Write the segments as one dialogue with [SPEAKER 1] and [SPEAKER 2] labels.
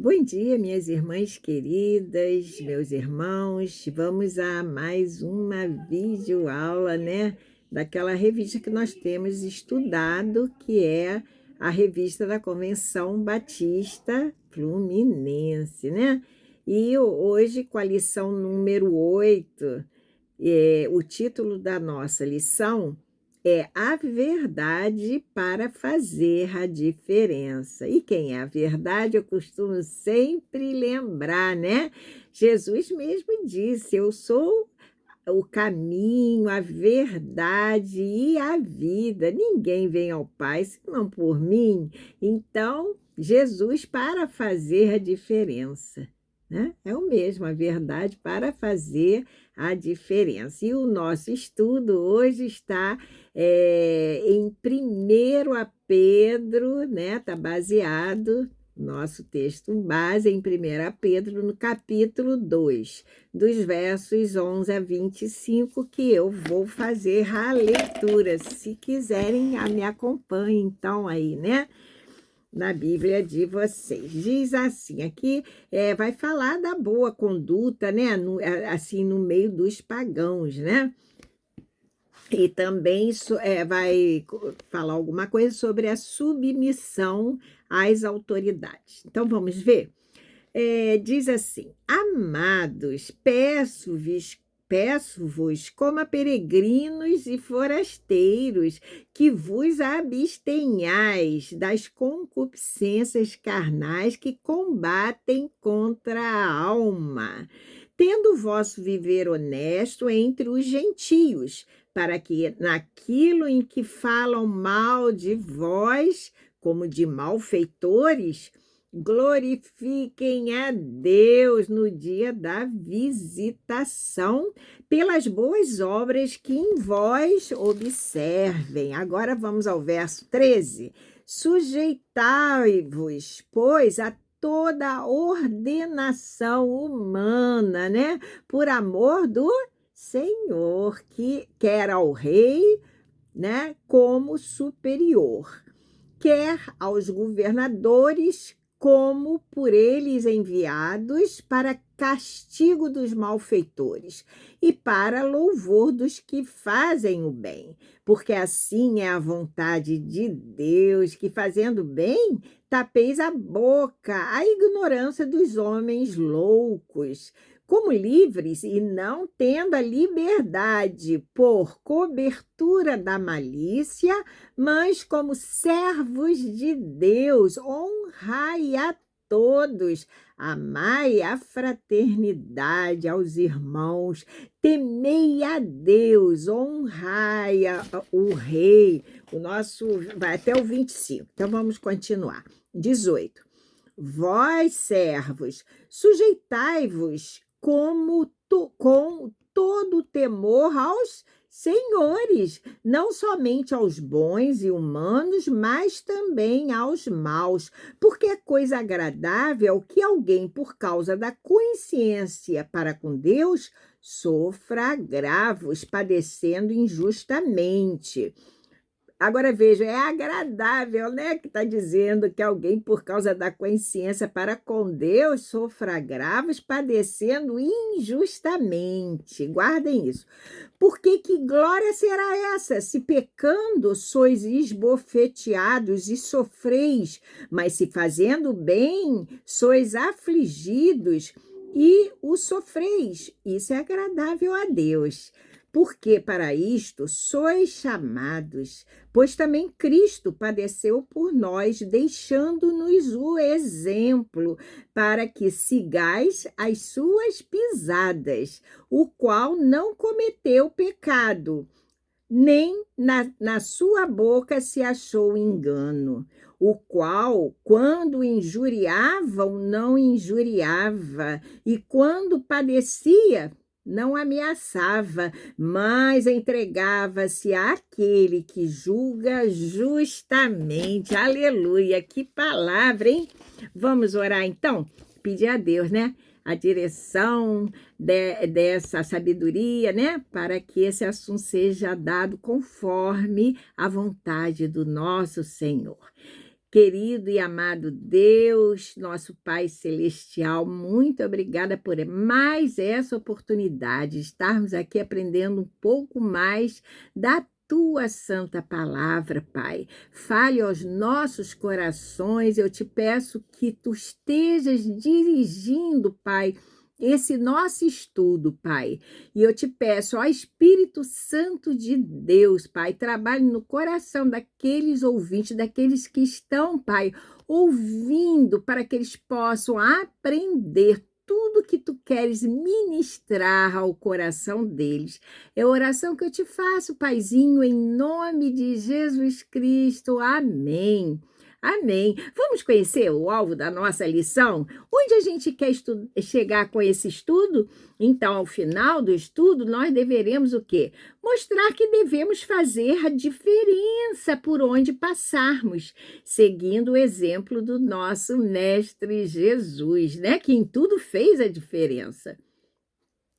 [SPEAKER 1] Bom dia, minhas irmãs queridas, meus irmãos. Vamos a mais uma videoaula, né? Daquela revista que nós temos estudado, que é a revista da Convenção Batista Fluminense, né? E hoje, com a lição número 8, o título da nossa lição é A Verdade para Fazer a Diferença. E quem é a verdade, eu costumo sempre lembrar, né? Jesus mesmo disse: Eu sou o caminho, a verdade e a vida. Ninguém vem ao Pai senão por mim. Então, Jesus para fazer a diferença, né? É o mesmo, a verdade para fazer a diferença. E o nosso estudo hoje está em 1 Pedro, né? Está baseado, nosso texto base em 1 Pedro, no capítulo 2, dos versos 11 a 25, que eu vou fazer a leitura. Se quiserem, me acompanhem então aí, né? Na Bíblia de vocês. Diz assim, aqui vai falar da boa conduta, né? Assim, no meio dos pagãos, né? E também vai falar alguma coisa sobre a submissão às autoridades. Então, vamos ver? Diz assim: Amados, peço-vos como a peregrinos e forasteiros, que vos abstenhais das concupiscências carnais que combatem contra a alma, tendo o vosso viver honesto entre os gentios, para que naquilo em que falam mal de vós, como de malfeitores, glorifiquem a Deus no dia da visitação pelas boas obras que em vós observem. Agora vamos ao verso 13. Sujeitai-vos, pois, a toda a ordenação humana, né? Por amor do Senhor, que quer ao rei, né, como superior, quer aos governadores como por eles enviados para castigo dos malfeitores e para louvor dos que fazem o bem, porque assim é a vontade de Deus, que fazendo bem tapeis a boca, a ignorância dos homens loucos, como livres e não tendo a liberdade por cobertura da malícia, mas como servos de Deus, honrai a todos, amai a fraternidade aos irmãos, temei a Deus, honrai o rei. O nosso vai até o 25, então vamos continuar. 18. Vós, servos, sujeitai-vos com todo temor aos senhores, não somente aos bons e humanos, mas também aos maus, porque é coisa agradável que alguém, por causa da consciência para com Deus, sofra agravos, padecendo injustamente. Agora veja, é agradável, né? Que está dizendo que alguém, por causa da consciência para com Deus, sofra agravos, padecendo injustamente. Guardem isso. Porque que glória será essa, se pecando sois esbofeteados e sofreis, mas se fazendo bem sois afligidos e o sofreis? Isso é agradável a Deus. Porque para isto sois chamados, pois também Cristo padeceu por nós, deixando-nos o exemplo, para que sigais as suas pisadas, o qual não cometeu pecado, nem na sua boca se achou engano, o qual, quando injuriavam, não injuriava, e quando padecia, não ameaçava, mas entregava-se àquele que julga justamente. Aleluia! Que palavra, hein? Vamos orar então? Pedir a Deus, né? A direção dessa sabedoria, né? Para que esse assunto seja dado conforme a vontade do nosso Senhor. Querido e amado Deus, nosso Pai Celestial, muito obrigada por mais essa oportunidade de estarmos aqui aprendendo um pouco mais da Tua Santa Palavra, Pai. Fale aos nossos corações, eu te peço que Tu estejas dirigindo, Pai, esse nosso estudo, Pai. E eu te peço, ó Espírito Santo de Deus, Pai, trabalhe no coração daqueles ouvintes, daqueles que estão, Pai, ouvindo, para que eles possam aprender tudo que tu queres ministrar ao coração deles. É a oração que eu te faço, Paizinho, em nome de Jesus Cristo. Amém. Amém. Vamos conhecer o alvo da nossa lição? Onde a gente quer chegar com esse estudo? Então, ao final do estudo, nós deveremos o quê? Mostrar que devemos fazer a diferença por onde passarmos, seguindo o exemplo do nosso Mestre Jesus, né? Que em tudo fez a diferença.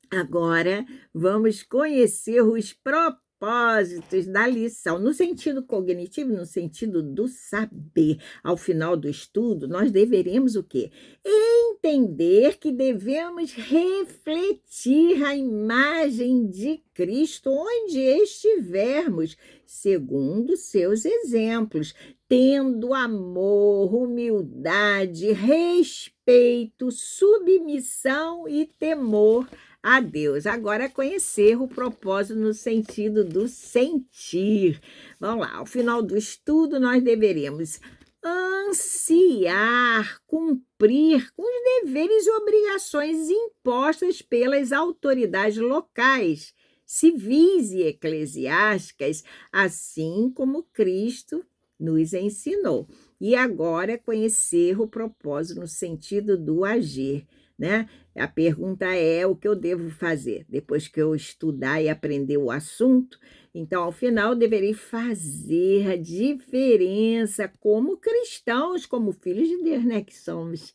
[SPEAKER 1] Agora, vamos conhecer os propósitos da lição, no sentido cognitivo, no sentido do saber. Ao final do estudo, nós deveremos o quê? Entender que devemos refletir a imagem de Cristo onde estivermos, segundo seus exemplos, tendo amor, humildade, respeito, submissão e temor a Deus. Agora, conhecer o propósito no sentido do sentir. Vamos lá, ao final do estudo, nós deveremos ansiar, cumprir com os deveres e obrigações impostas pelas autoridades locais, civis e eclesiásticas, assim como Cristo nos ensinou. E agora, conhecer o propósito no sentido do agir, né? A pergunta é o que eu devo fazer depois que eu estudar e aprender o assunto. Então, ao final, deverei fazer a diferença como cristãos, como filhos de Deus, né, que somos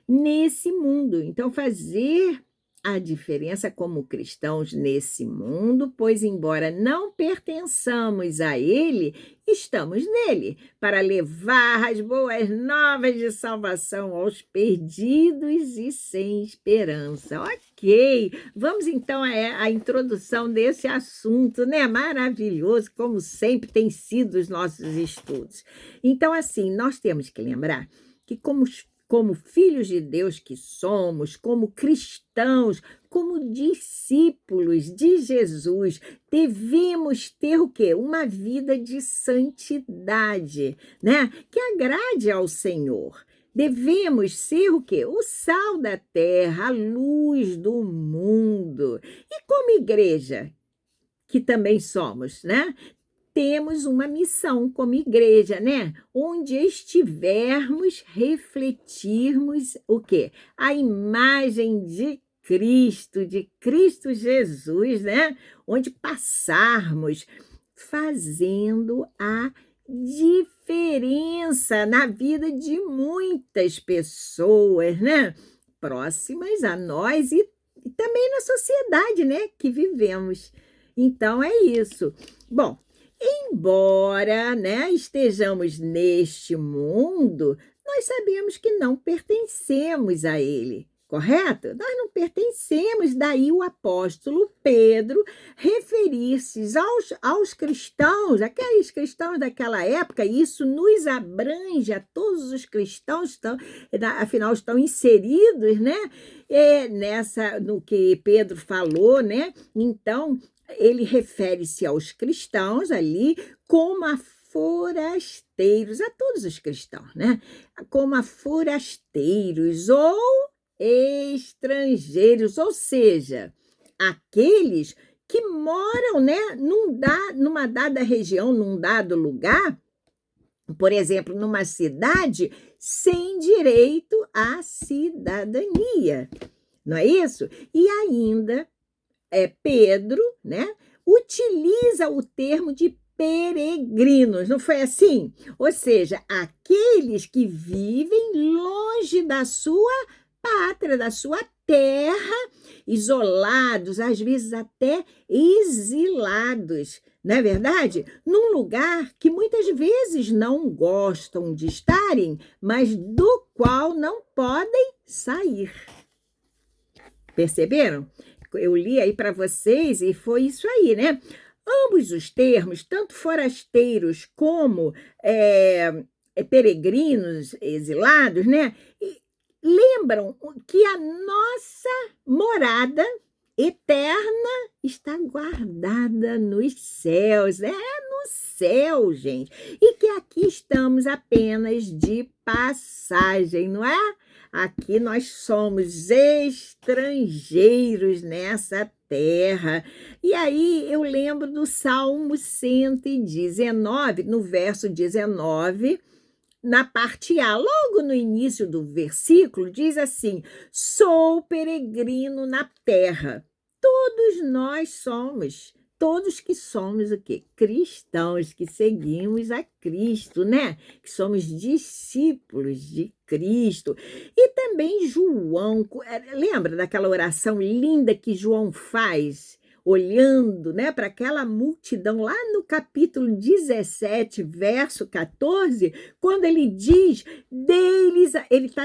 [SPEAKER 1] nesse mundo. Então, fazer a diferença como cristãos nesse mundo, pois embora não pertençamos a ele, estamos nele, para levar as boas novas de salvação aos perdidos e sem esperança. Ok, vamos então à introdução desse assunto, né? Maravilhoso, como sempre tem sido os nossos estudos. Então, assim, nós temos que lembrar que como filhos de Deus que somos, como cristãos, como discípulos de Jesus, devemos ter o quê? Uma vida de santidade, né? Que agrade ao Senhor. Devemos ser o quê? O sal da terra, a luz do mundo. E como igreja, que também somos, né? Temos uma missão como igreja, né? Onde estivermos, refletirmos o quê? A imagem de Cristo Jesus, né? Onde passarmos fazendo a diferença na vida de muitas pessoas, né? Próximas a nós e também na sociedade, né? Que vivemos. Então, é isso. Bom, embora, né, estejamos neste mundo, nós sabemos que não pertencemos a ele, correto? Nós não pertencemos, daí o apóstolo Pedro referir-se aos cristãos, aqueles cristãos daquela época, e isso nos abrange a todos os cristãos, afinal estão inseridos, né, no que Pedro falou, né? Então, ele refere-se aos cristãos ali como a forasteiros, a todos os cristãos, né? Como a forasteiros ou estrangeiros, ou seja, aqueles que moram, né, numa dada região, num dado lugar, por exemplo, numa cidade, sem direito à cidadania. Não é isso? E ainda Pedro, né, utiliza o termo de peregrinos, não foi assim? Ou seja, aqueles que vivem longe da sua pátria, da sua terra, isolados, às vezes até exilados, não é verdade? Num lugar que muitas vezes não gostam de estarem, mas do qual não podem sair. Perceberam? Eu li aí para vocês e foi isso aí, né? Ambos os termos, tanto forasteiros como peregrinos, exilados, né? Lembram que a nossa morada eterna está guardada nos céus, no céu, gente. E que aqui estamos apenas de passagem, não é? Aqui nós somos estrangeiros nessa terra. E aí eu lembro do Salmo 119, no verso 19, na parte A, logo no início do versículo, diz assim: sou peregrino na terra. Todos nós somos, todos que somos o quê? Cristãos, que seguimos a Cristo, né? Que somos discípulos de Cristo. E também João, lembra daquela oração linda que João faz? Olhando, né, para aquela multidão lá no capítulo 17, verso 14, quando ele diz, deles, ele está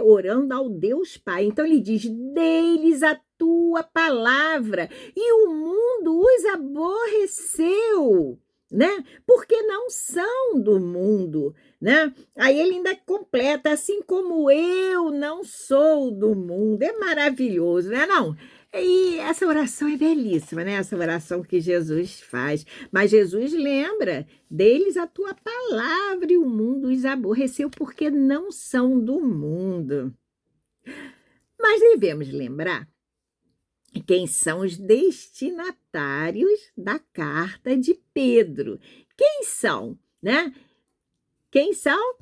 [SPEAKER 1] orando ao Deus Pai, então ele diz, deles a tua palavra, e o mundo os aborreceu, né, porque não são do mundo, né? Aí ele ainda completa, assim como eu não sou do mundo. É maravilhoso, né, não? E essa oração é belíssima, né? Essa oração que Jesus faz. Mas Jesus lembra, deles a tua palavra e o mundo os aborreceu porque não são do mundo. Mas devemos lembrar quem são os destinatários da carta de Pedro. Quem são, né? Quem são?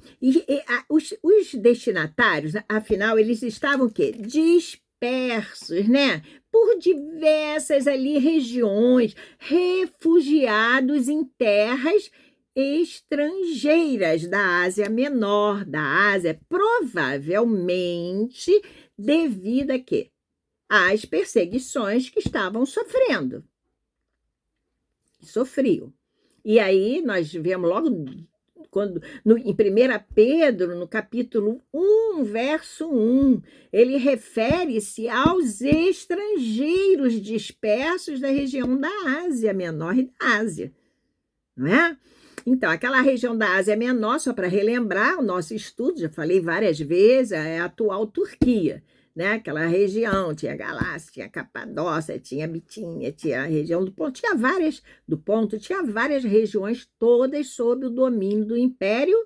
[SPEAKER 1] Os destinatários, afinal, eles estavam o quê? Dispersos, né? Por diversas ali regiões, refugiados em terras estrangeiras da Ásia Menor, da Ásia, provavelmente devido a quê? Às perseguições que estavam sofrendo. Sofriam. E aí nós vemos logo em 1 Pedro, no capítulo 1, verso 1, ele refere-se aos estrangeiros dispersos da região da Ásia Menor e da Ásia, não é? Então, aquela região da Ásia Menor, só para relembrar o nosso estudo, já falei várias vezes, é a atual Turquia, né? Aquela região, tinha Galácia, tinha Capadócia, tinha Bitínia, tinha a região do Ponto, tinha várias regiões, todas sob o domínio do Império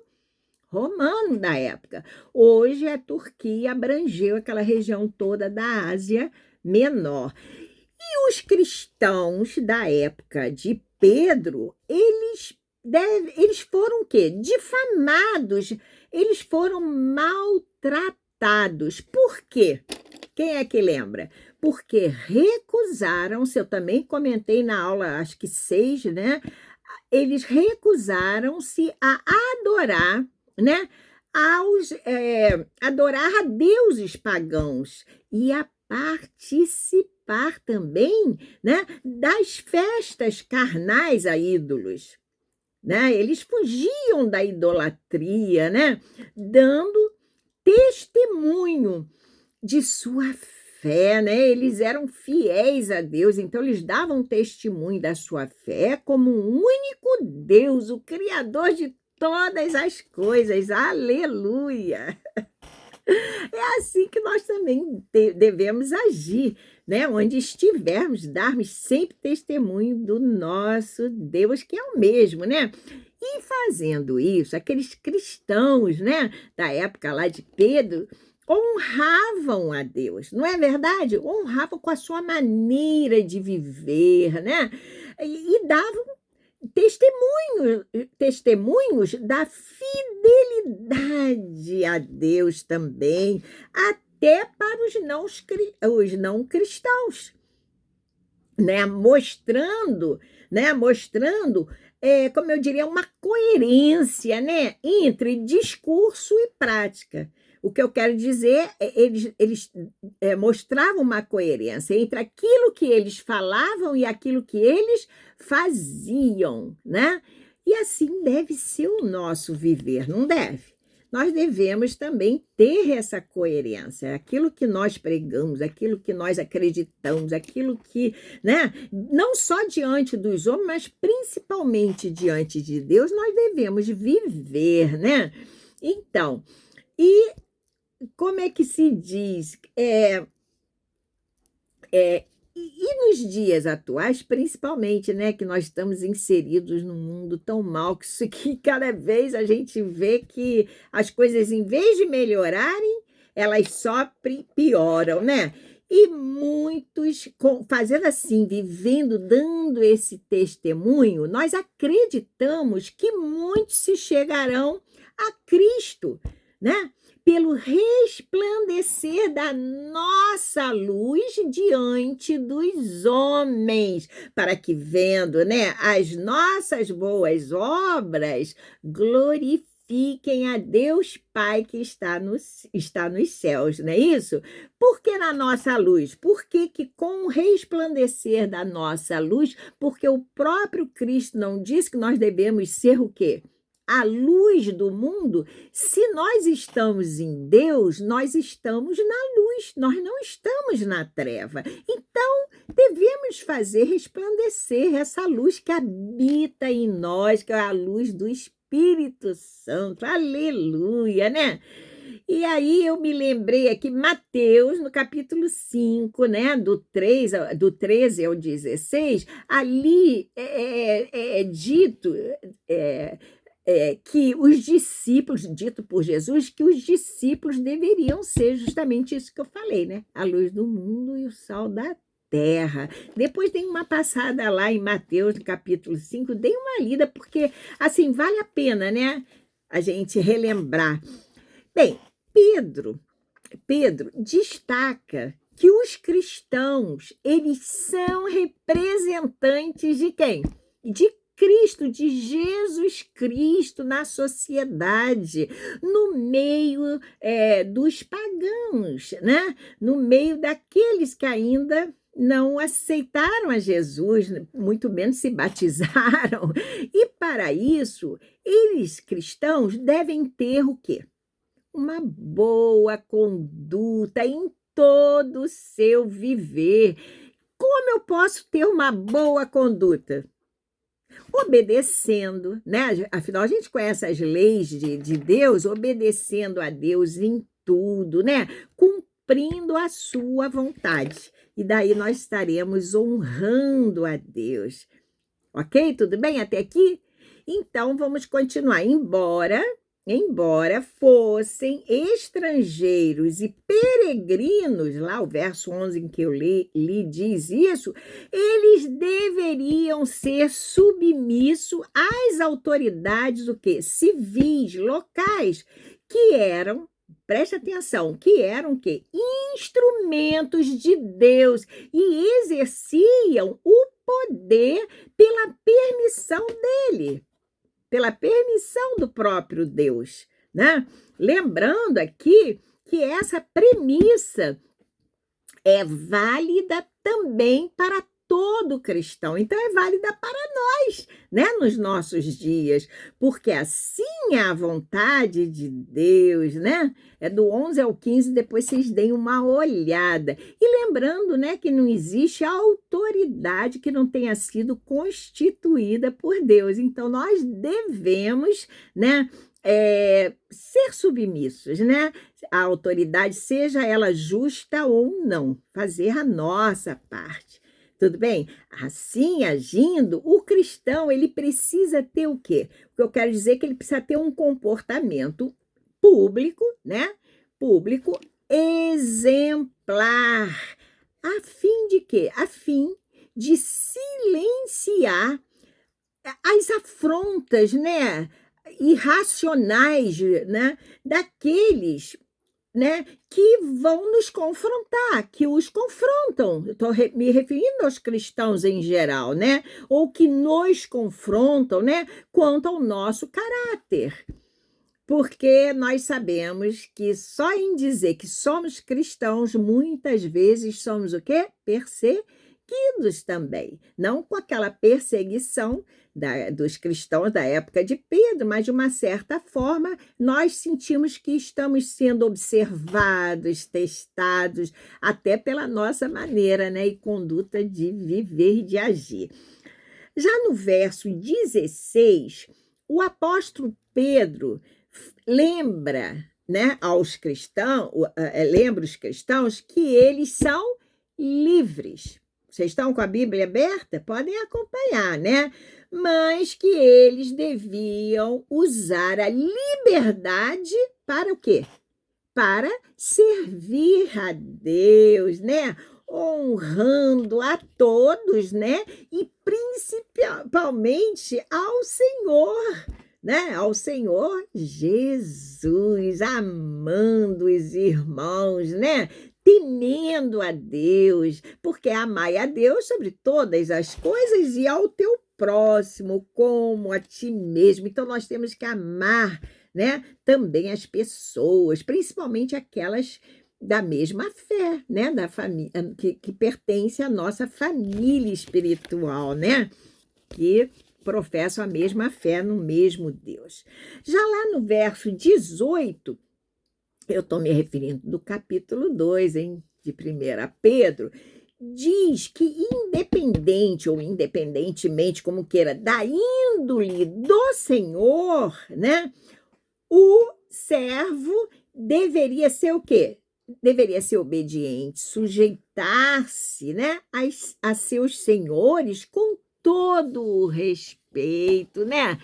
[SPEAKER 1] Romano da época. Hoje a Turquia abrangeu aquela região toda da Ásia Menor. E os cristãos da época de Pedro, eles foram o quê? Difamados, eles foram maltratados. Por quê? Quem é que lembra? Porque recusaram-se, eu também comentei na aula, acho que 6, né? Eles recusaram-se a adorar, né? Adorar a deuses pagãos e a participar também, né, das festas carnais a ídolos. Né? Eles fugiam da idolatria, né? Dando testemunho de sua fé, né? Eles eram fiéis a Deus, então eles davam testemunho da sua fé como um único Deus, o Criador de todas as coisas. Aleluia! É assim que nós também devemos agir, né? Onde estivermos, darmos sempre testemunho do nosso Deus, que é o mesmo, né? E fazendo isso, aqueles cristãos, né, da época lá de Pedro, honravam a Deus, não é verdade? Honravam com a sua maneira de viver, né? E davam testemunhos da fidelidade a Deus também, até para os não cristãos, né? Mostrando, como eu diria, uma coerência, né, entre discurso e prática. O que eu quero dizer é eles mostravam uma coerência entre aquilo que eles falavam e aquilo que eles faziam, né? E assim deve ser o nosso viver, não deve? Nós devemos também ter essa coerência, aquilo que nós pregamos, aquilo que nós acreditamos, aquilo que, né, não só diante dos homens, mas principalmente diante de Deus, nós devemos viver, né? Então, e como é que se diz? E nos dias atuais, principalmente, né, que nós estamos inseridos num mundo tão mal que cada vez a gente vê que as coisas, em vez de melhorarem, elas só pioram, né? E muitos, fazendo assim, vivendo, dando esse testemunho, nós acreditamos que muitos se chegarão a Cristo, né? Pelo resplandecer da nossa luz diante dos homens, para que, vendo, né, as nossas boas obras, glorifiquem a Deus Pai que está nos céus, não é isso? Por que na nossa luz? Porque que com o resplandecer da nossa luz, porque o próprio Cristo não disse que nós devemos ser o quê? A luz do mundo. Se nós estamos em Deus, nós estamos na luz, nós não estamos na treva. Então, devemos fazer resplandecer essa luz que habita em nós, que é a luz do Espírito Santo. Aleluia, né? E aí eu me lembrei aqui, Mateus, no capítulo 5, né, do 13 ao 16, ali é dito... que os discípulos, dito por Jesus, que os discípulos deveriam ser justamente isso que eu falei, né? A luz do mundo e o sal da terra. Depois tem uma passada lá em Mateus, no capítulo 5, dei uma lida, porque, assim, vale a pena, né? A gente relembrar. Bem, Pedro destaca que os cristãos, eles são representantes de quem? De Cristo, de Jesus Cristo na sociedade, no meio dos pagãos, né? No meio daqueles que ainda não aceitaram a Jesus, muito menos se batizaram. E para isso, eles cristãos devem ter o quê? Uma boa conduta em todo o seu viver. Como eu posso ter uma boa conduta? Obedecendo, né? Afinal, a gente conhece as leis de Deus, obedecendo a Deus em tudo, né? Cumprindo a sua vontade. E daí nós estaremos honrando a Deus. Ok? Tudo bem até aqui? Então, vamos continuar. Embora fossem estrangeiros e peregrinos, lá o verso 11 em que eu li diz isso, eles deveriam ser submissos às autoridades o quê? Civis, locais, que eram, preste atenção, que eram o quê? Instrumentos de Deus e exerciam o poder pela permissão dele. Pela permissão do próprio Deus, né? Lembrando aqui que essa premissa é válida também para todo cristão. Então, é válida para nós, né? Nos nossos dias, porque assim é a vontade de Deus, né? É do 11 ao 15, depois vocês deem uma olhada. E lembrando, né, que não existe autoridade que não tenha sido constituída por Deus. Então, nós devemos, né, ser submissos, né? A autoridade, seja ela justa ou não, fazer a nossa parte. Tudo bem? Assim, agindo, o cristão, ele precisa ter o quê? O que eu quero dizer é que ele precisa ter um comportamento público, né? Público exemplar. A fim de quê? A fim de silenciar as afrontas, né, irracionais, né, daqueles, né, que vão nos confrontar, que os confrontam. Estou me referindo aos cristãos em geral, né, ou que nos confrontam, né, quanto ao nosso caráter. Porque nós sabemos que só em dizer que somos cristãos, muitas vezes somos o quê? Perseguidos também. Não com aquela perseguição dos cristãos da época de Pedro, mas de uma certa forma nós sentimos que estamos sendo observados, testados, até pela nossa maneira, né, e conduta de viver e de agir. Já no verso 16, o apóstolo Pedro lembra, né, aos cristãos, lembra os cristãos que eles são livres. Vocês estão com a Bíblia aberta? Podem acompanhar, né? Mas que eles deviam usar a liberdade para o quê? Para servir a Deus, né? Honrando a todos, né? E principalmente ao Senhor, né? Ao Senhor Jesus, amando os irmãos, né? Temendo a Deus, porque amai a Deus sobre todas as coisas e ao teu próximo como a ti mesmo. Então nós temos que amar, né, também as pessoas, principalmente aquelas da mesma fé, né, da família que pertence à nossa família espiritual, né, que professam a mesma fé no mesmo Deus. Já lá no verso 18, eu estou me referindo do capítulo 2, hein, de 1 Pedro, diz que independente ou independentemente, como queira, da índole do Senhor, né, o servo deveria ser o quê? Deveria ser obediente, sujeitar-se, né, a seus senhores com todo o respeito, né?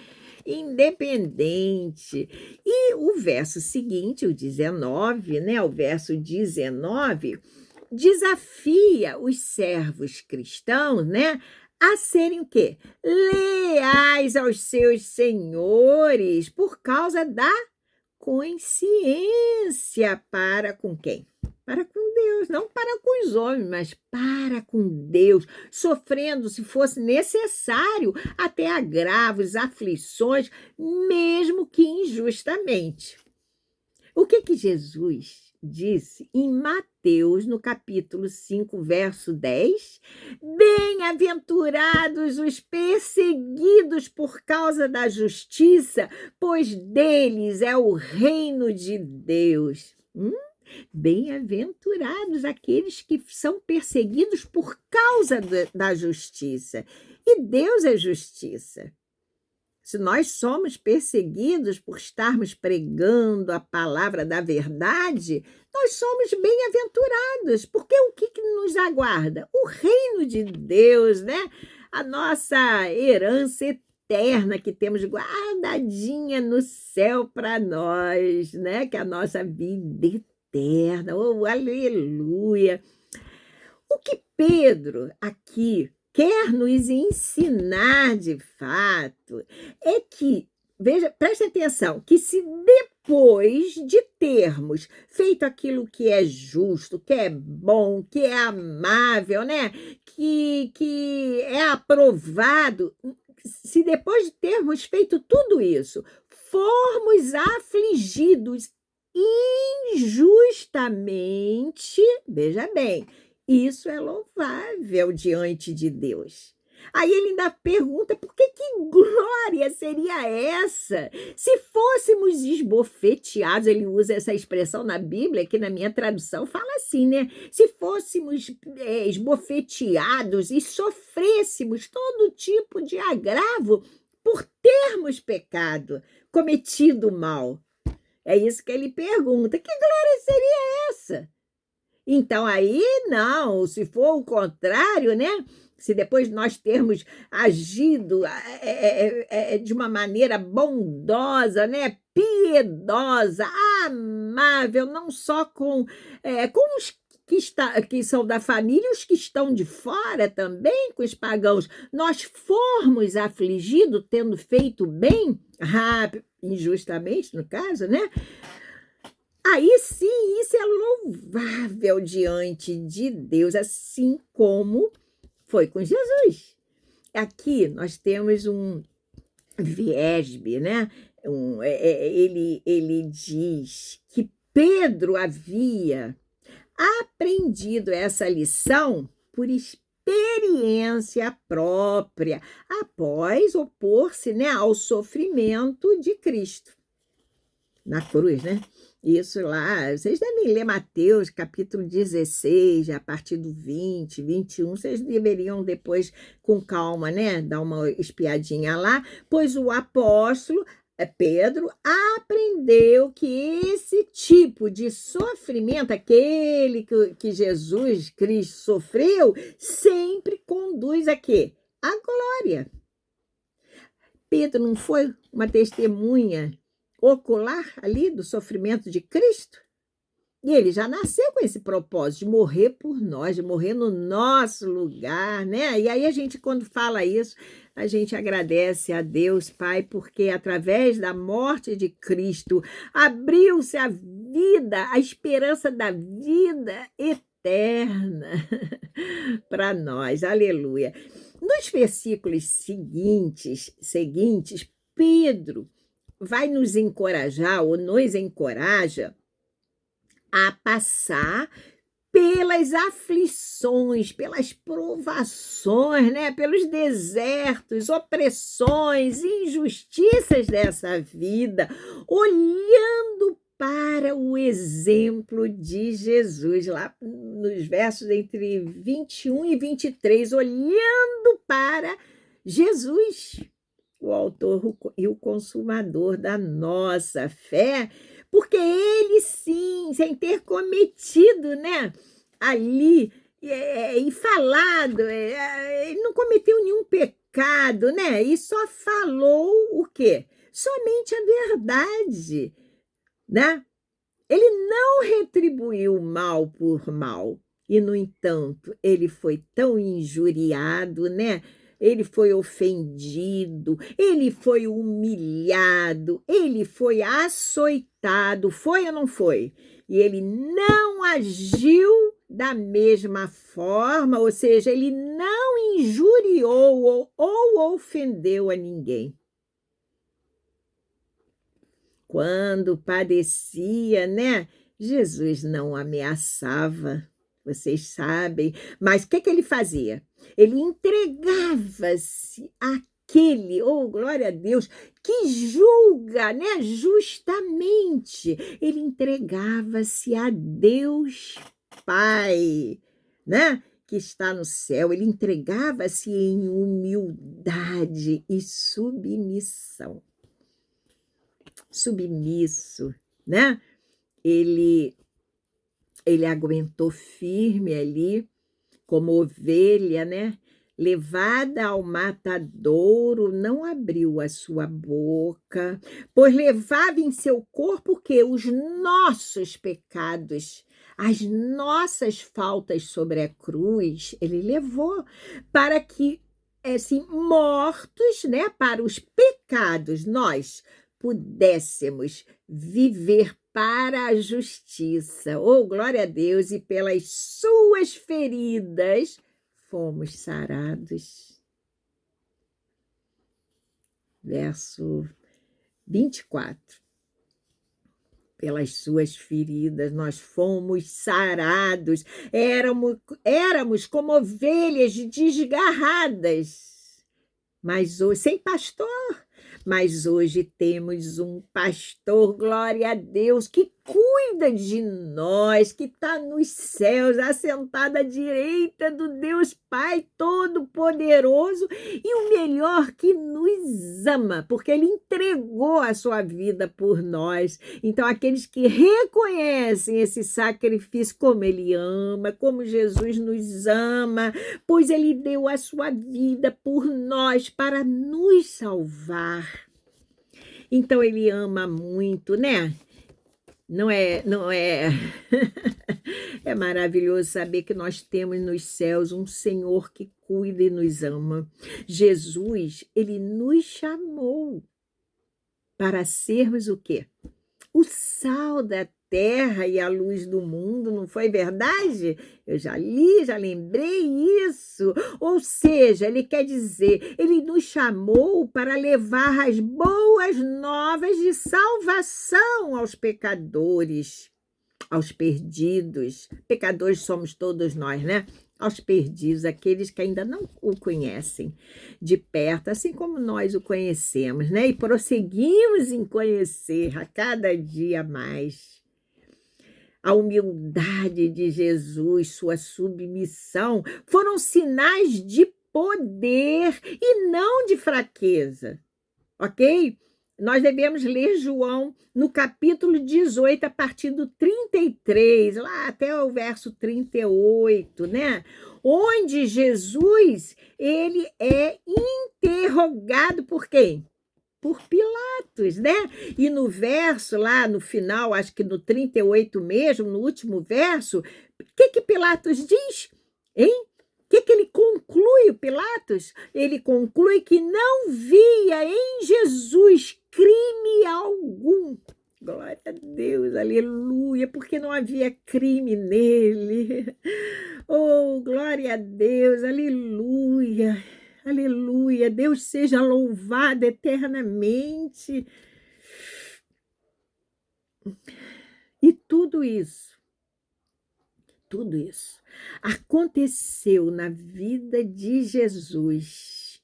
[SPEAKER 1] Independente. E o verso seguinte, o 19, né? O verso 19 desafia os servos cristãos, né, a serem o quê? Leais aos seus senhores por causa da consciência para com quem? Para com Deus, não para com os homens, mas para com Deus, sofrendo, se fosse necessário, até agravos, aflições, mesmo que injustamente. O que Jesus disse em Mateus, no capítulo 5, verso 10? Bem-aventurados os perseguidos por causa da justiça, pois deles é o reino de Deus. Bem-aventurados aqueles que são perseguidos por causa da justiça. E Deus é justiça. Se nós somos perseguidos por estarmos pregando a palavra da verdade, nós somos bem-aventurados, porque o que nos aguarda? O reino de Deus, né? A nossa herança eterna que temos guardadinha no céu para nós, né? Que é a nossa vida eterna. Oh, aleluia! O que Pedro aqui quer nos ensinar de fato é que, veja, preste atenção, que se depois de termos feito aquilo que é justo, que é bom, que é amável, né, que é aprovado, se depois de termos feito tudo isso, formos afligidos injustamente, veja bem, isso é louvável diante de Deus. Aí ele ainda pergunta por que glória seria essa? Se fôssemos esbofeteados, ele usa essa expressão na Bíblia, que na minha tradução fala assim, né? Se fôssemos esbofeteados e sofrêssemos todo tipo de agravo por termos pecado, cometido mal. É isso que ele pergunta. Que glória seria essa? Então, aí, não, se for o contrário, né? Se depois nós termos agido de uma maneira bondosa, né? Piedosa, amável, não só com os que são da família, os que estão de fora também, com os pagãos, nós formos afligidos, tendo feito bem, injustamente, no caso, né? Aí sim, isso é louvável diante de Deus, assim como foi com Jesus. Aqui nós temos um viés, né? ele diz que Pedro havia aprendido essa lição por experiência própria, após opor-se, né, ao sofrimento de Cristo na cruz, né? Isso lá, vocês devem ler Mateus, capítulo 16, a partir do 20, 21, vocês deveriam depois, com calma, né, dar uma espiadinha lá, pois o apóstolo Pedro aprendeu que esse tipo de sofrimento, aquele que Jesus Cristo sofreu, sempre conduz a quê? A glória. Pedro não foi uma testemunha ocular ali do sofrimento de Cristo? E ele já nasceu com esse propósito de morrer por nós, de morrer no nosso lugar, né? E aí a gente, quando fala isso, a gente agradece a Deus, Pai, porque através da morte de Cristo abriu-se a vida, a esperança da vida eterna para nós. Aleluia. Nos versículos seguintes, Pedro vai nos encorajar ou nos encoraja a passar pelas aflições, pelas provações, né? Pelos desertos, opressões, injustiças dessa vida, olhando para o exemplo de Jesus, lá nos versos entre 21 e 23, olhando para Jesus, o autor e o consumador da nossa fé, porque ele sim, sem ter cometido, né, ali e falado, ele não cometeu nenhum pecado, né, e só falou o quê? Somente a verdade, né? Ele não retribuiu mal por mal, e, no entanto, ele foi tão injuriado, né? Ele foi ofendido, ele foi humilhado, ele foi açoitado, foi ou não foi? E ele não agiu da mesma forma, ou seja, ele não injuriou ou ofendeu a ninguém. Quando padecia, né? Jesus não ameaçava, vocês sabem, mas o que ele fazia? Ele entregava-se àquele, oh, glória a Deus, que julga, né, justamente. Ele entregava-se a Deus Pai, né, que está no céu. Ele entregava-se em humildade e submissão. Submisso, né? Ele aguentou firme ali, como ovelha, né? Levada ao matadouro, não abriu a sua boca, pois levava em seu corpo que os nossos pecados, as nossas faltas sobre a cruz, ele levou para que, assim, mortos, né, para os pecados, nós pudéssemos viver para a justiça. Oh, glória a Deus! E pelas suas feridas fomos sarados. Verso 24. Pelas suas feridas nós fomos sarados. Éramos como ovelhas desgarradas, mas hoje sem pastor. Mas hoje temos um pastor, glória a Deus, que cuida de nós, que está nos céus, assentado à direita do Deus Pai Todo-Poderoso, e o melhor, que nos ama, porque ele entregou a sua vida por nós. Então, aqueles que reconhecem esse sacrifício, como ele ama, como Jesus nos ama, pois ele deu a sua vida por nós para nos salvar. Então ele ama muito, né? Não é é maravilhoso saber que nós temos nos céus um Senhor que cuida e nos ama. Jesus, ele nos chamou para sermos o quê? O sal da terra e a luz do mundo, não foi verdade? Eu já li, já lembrei isso. Ou seja, ele quer dizer, ele nos chamou para levar as boas novas de salvação aos pecadores, aos perdidos. Pecadores somos todos nós, né? Aos perdidos, aqueles que ainda não o conhecem de perto, assim como nós o conhecemos, né? E prosseguimos em conhecer a cada dia mais. A humildade de Jesus, sua submissão, foram sinais de poder e não de fraqueza, ok? Nós devemos ler João no capítulo 18, a partir do 33, lá até o verso 38, né? Onde Jesus, ele é interrogado por quem? Por Pilatos, né? E no verso lá, no final, acho que no 38 mesmo, no último verso, o que Pilatos diz? Hein? O que ele conclui, o Pilatos? Ele conclui que não via em Jesus crime algum. Glória a Deus, aleluia, porque não havia crime nele. Oh, glória a Deus, aleluia, aleluia. Deus seja louvado eternamente. E tudo isso aconteceu na vida de Jesus,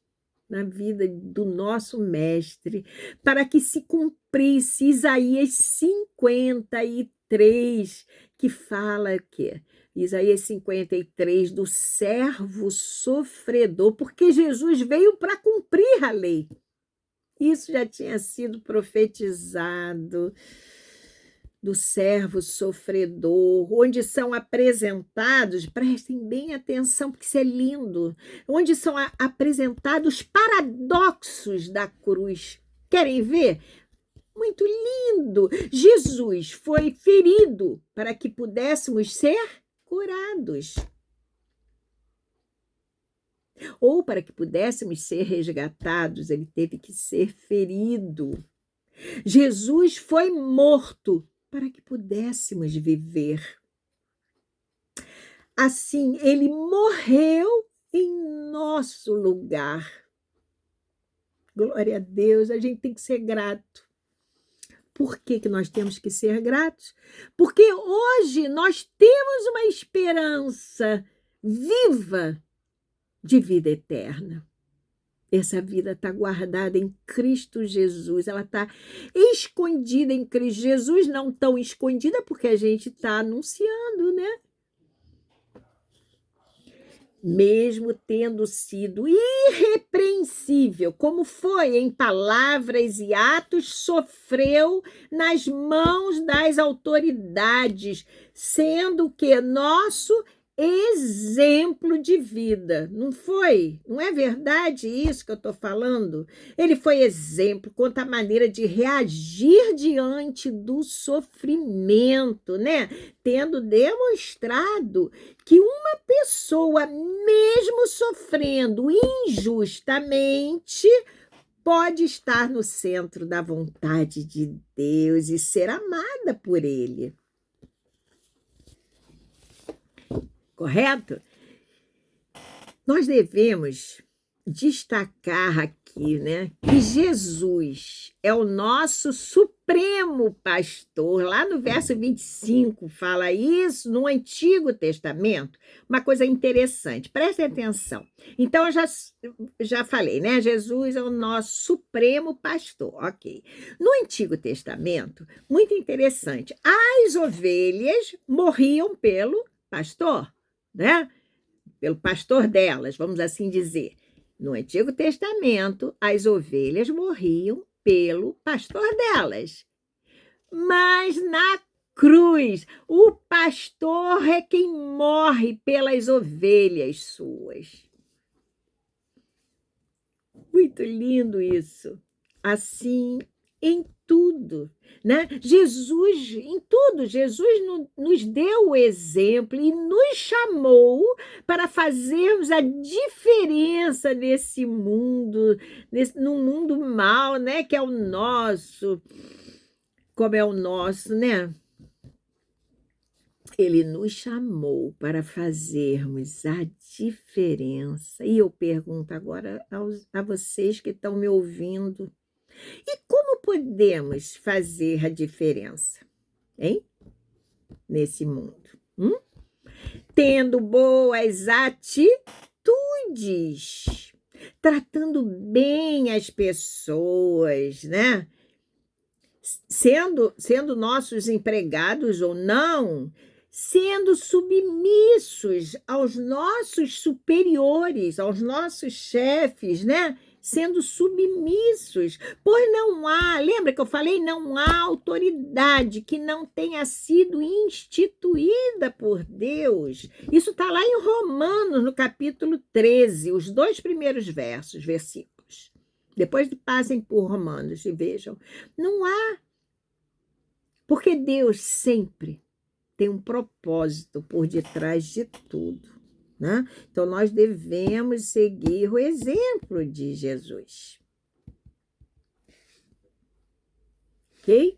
[SPEAKER 1] na vida do nosso mestre, para que se cumprisse Isaías 53, que fala o quê? Isaías 53, do servo sofredor, porque Jesus veio para cumprir a lei. Isso já tinha sido profetizado, do servo sofredor, onde são apresentados, prestem bem atenção, porque isso é lindo, onde são apresentados paradoxos da cruz. Querem ver? Muito lindo! Jesus foi ferido para que pudéssemos ser curados, ou para que pudéssemos ser resgatados, ele teve que ser ferido. Jesus foi morto para que pudéssemos viver. Assim, ele morreu em nosso lugar. Glória a Deus, a gente tem que ser grato. Por que nós temos que ser gratos? Porque hoje nós temos uma esperança viva de vida eterna. Essa vida está guardada em Cristo Jesus, ela está escondida em Cristo Jesus, não tão escondida porque a gente está anunciando, né? Mesmo tendo sido irrepreensível, como foi em palavras e atos, sofreu nas mãos das autoridades, sendo que nosso exemplo de vida, não foi? Não é verdade isso que eu estou falando? Ele foi exemplo quanto à maneira de reagir diante do sofrimento, né? Tendo demonstrado que uma pessoa, mesmo sofrendo injustamente, pode estar no centro da vontade de Deus e ser amada por Ele. Correto? Nós devemos destacar aqui, né, que Jesus é o nosso supremo pastor. Lá no verso 25 fala isso, no Antigo Testamento. Uma coisa interessante, prestem atenção. Então, eu já falei, né? Jesus é o nosso supremo pastor, ok. No Antigo Testamento, muito interessante, as ovelhas morriam pelo pastor, né? Pelo pastor delas, vamos assim dizer. No Antigo Testamento, as ovelhas morriam pelo pastor delas. Mas na cruz, o pastor é quem morre pelas ovelhas suas. Muito lindo isso. Assim, em tudo, né? Jesus, em tudo, Jesus nos deu o exemplo e nos chamou para fazermos a diferença nesse mundo, num mundo mau, né? Que é o nosso, como é o nosso, né? Ele nos chamou para fazermos a diferença. E eu pergunto agora a vocês que estão me ouvindo: e como podemos fazer a diferença, hein? Nesse mundo? Tendo boas atitudes, tratando bem as pessoas, né? Sendo nossos empregados ou não, sendo submissos aos nossos superiores, aos nossos chefes, né? Sendo submissos, pois não há, lembra que eu falei, não há autoridade que não tenha sido instituída por Deus. Isso está lá em Romanos, no capítulo 13, os 2 primeiros versículos. Depois passem por Romanos e vejam. Não há, porque Deus sempre tem um propósito por detrás de tudo, né? Então, nós devemos seguir o exemplo de Jesus. Ok?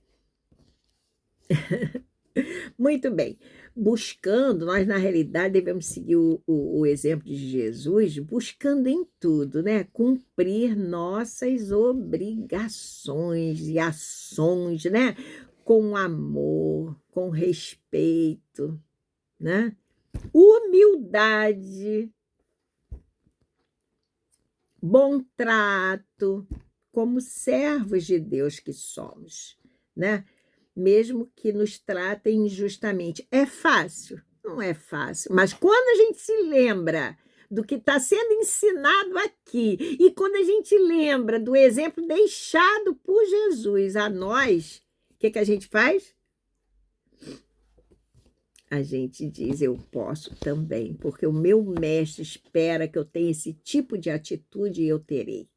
[SPEAKER 1] Muito bem. Buscando, nós na realidade devemos seguir o exemplo de Jesus, buscando em tudo, né? Cumprir nossas obrigações e ações, né? Com amor, com respeito, né? Humildade, bom trato, como servos de Deus que somos, né? Mesmo que nos tratem injustamente. É fácil? Não é fácil, mas quando a gente se lembra do que está sendo ensinado aqui, e quando a gente lembra do exemplo deixado por Jesus a nós, o que a gente faz? A gente diz, eu posso também, porque o meu mestre espera que eu tenha esse tipo de atitude e eu terei.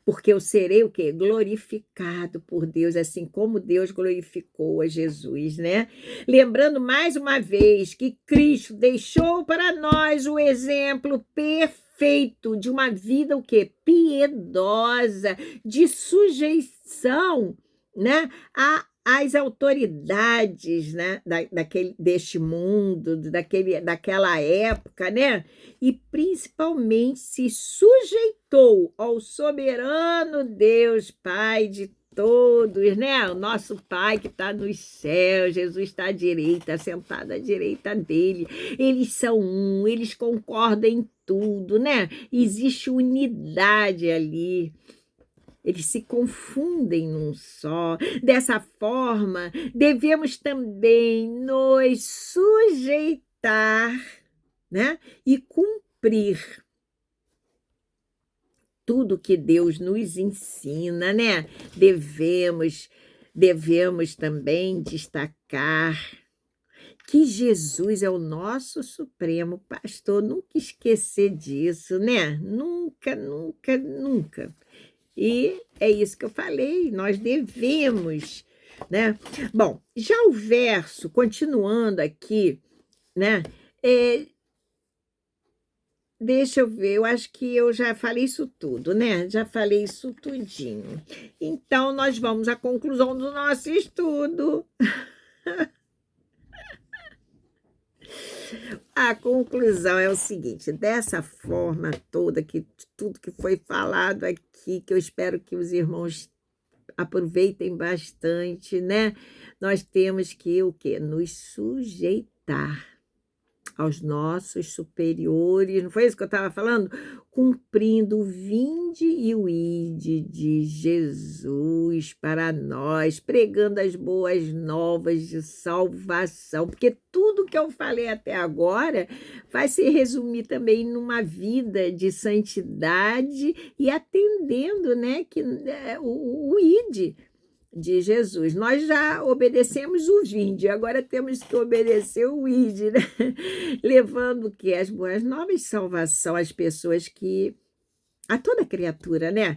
[SPEAKER 1] Porque eu serei o quê? Glorificado por Deus, assim como Deus glorificou a Jesus, né? Lembrando mais uma vez que Cristo deixou para nós o exemplo perfeito de uma vida o quê? Piedosa, de sujeição, né? Às autoridades, né? Deste mundo, daquela época, né? E principalmente se sujeitou ao soberano Deus, Pai de todos, né? O nosso Pai que está nos céus, Jesus está à direita, sentado à direita dele. Eles são um, eles concordam em tudo, né? Existe unidade ali. Eles se confundem num só. Dessa forma, devemos também nos sujeitar, né? E cumprir tudo que Deus nos ensina, né? Devemos também destacar que Jesus é o nosso supremo pastor. Nunca esquecer disso, né? Nunca, nunca, nunca. E é isso que eu falei, nós devemos, né? Bom, já o verso, continuando aqui, né? Deixa eu ver, eu acho que eu já falei isso tudo, né? Já falei isso tudinho. Então, nós vamos à conclusão do nosso estudo. A conclusão é o seguinte: dessa forma toda, que tudo que foi falado aqui, que eu espero que os irmãos aproveitem bastante, né? Nós temos que o quê? Nos sujeitar aos nossos superiores, não foi isso que eu estava falando? Cumprindo o vinde e o ide de Jesus para nós, pregando as boas novas de salvação, porque tudo que eu falei até agora vai se resumir também numa vida de santidade e atendendo, né, o ide de Jesus. Nós já obedecemos o vinde, agora temos que obedecer o ide, né? Levando o que? As boas novas de salvação às pessoas a toda criatura, né?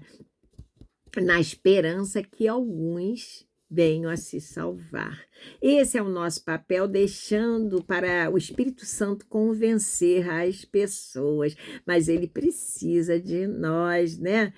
[SPEAKER 1] Na esperança que alguns venham a se salvar. Esse é o nosso papel, deixando para o Espírito Santo convencer as pessoas, mas ele precisa de nós, né?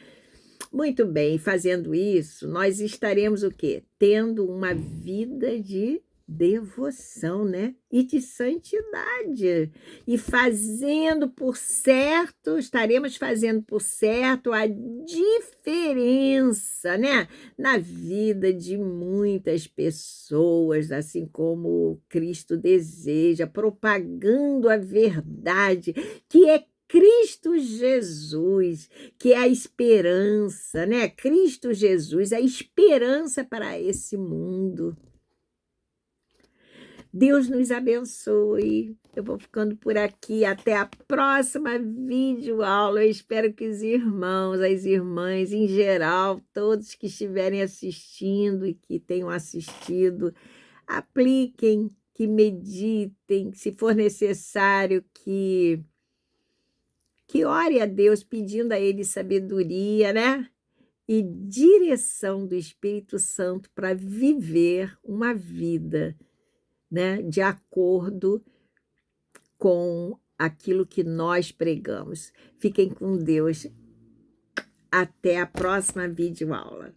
[SPEAKER 1] Muito bem, fazendo isso, nós estaremos o quê? Tendo uma vida de devoção, né? E de santidade. E fazendo por certo, estaremos fazendo por certo a diferença, né? Na vida de muitas pessoas, assim como Cristo deseja, propagando a verdade, que é Cristo Jesus, que é a esperança, né? Cristo Jesus, a esperança para esse mundo. Deus nos abençoe. Eu vou ficando por aqui. Até a próxima videoaula. Eu espero que os irmãos, as irmãs, em geral, todos que estiverem assistindo e que tenham assistido, apliquem, que meditem, se for necessário, que ore a Deus pedindo a Ele sabedoria, né? E direção do Espírito Santo para viver uma vida, né, de acordo com aquilo que nós pregamos. Fiquem com Deus. Até a próxima videoaula.